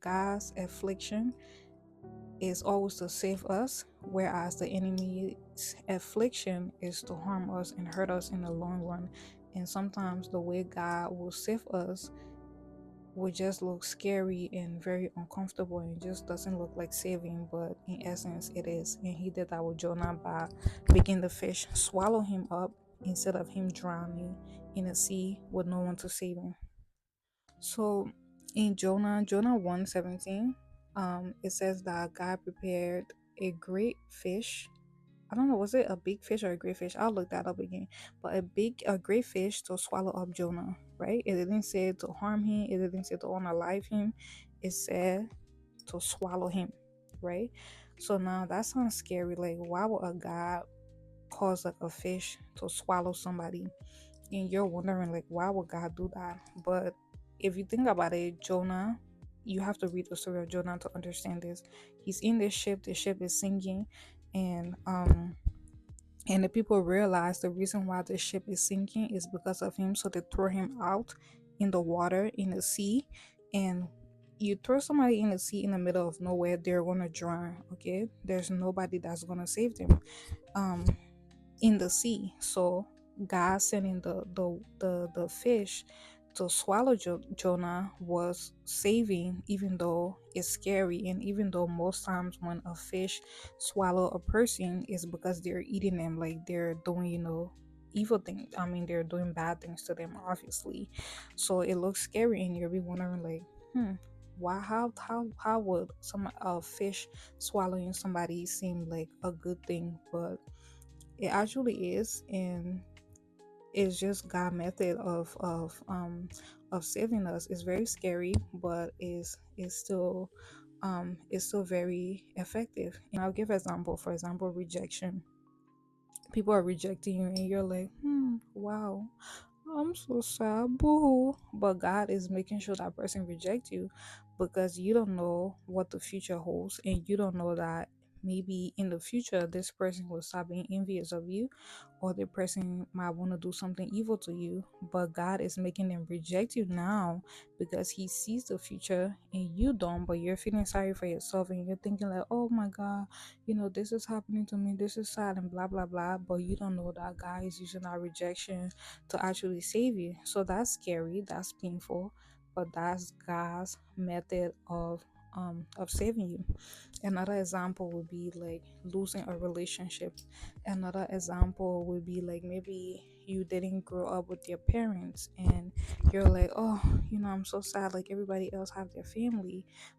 God's affliction is always to save us, whereas the enemy's affliction is to harm us and hurt us in the long run. And sometimes the way God will save us will just look scary and very uncomfortable and just doesn't look like saving, but in essence it is. And he did that with Jonah by making the fish swallow him up instead of him drowning in a sea with no one to save him. So in Jonah 1:17, it says that God prepared a great fish. I don't know, was it a big fish or a great fish? I'll look that up again. But a great fish to swallow up Jonah, right? It didn't say to harm him, it didn't say to unalive him, it said to swallow him, right? So now that sounds scary. Like, why would a God cause like a fish to swallow somebody? And you're wondering like, why would God do that? But if you think about it, Jonah, you have to read the story of Jonah to understand this. He's in this ship, the ship is sinking, and the people realize the reason why the ship is sinking is because of him, so they throw him out in the water, in the sea. And you throw somebody in the sea in the middle of nowhere, they're gonna drown. Okay, there's nobody that's gonna save them um in the sea. So God sending the fish to swallow Jonah was saving, even though it's scary, and even though most times when a fish swallow a person is because they're eating them, like they're doing, evil things. I mean, they're doing bad things to them, obviously. So it looks scary, and you'll be wondering like, why, how would some fish swallowing somebody seem like a good thing? But it actually is, and it's just God method of saving us. It's very scary, but is still very effective. And I'll give example. For example, rejection. People are rejecting you, and you're like, wow, I'm so sad, boo. But God is making sure that person reject you because you don't know what the future holds, and you don't know that maybe in the future this person will start being envious of you, or the person might want to do something evil to you. But God is making them reject you now because He sees the future and you don't. But you're feeling sorry for yourself, and you're thinking like, oh my God, this is happening to me, this is sad, and blah blah blah. But you don't know that God is using that rejection to actually save you. So that's scary, that's painful, but that's God's method of saving you. Another example would be like losing a relationship. Another example would be like maybe you didn't grow up with your parents, and you're like, oh, I'm so sad, like everybody else have their family.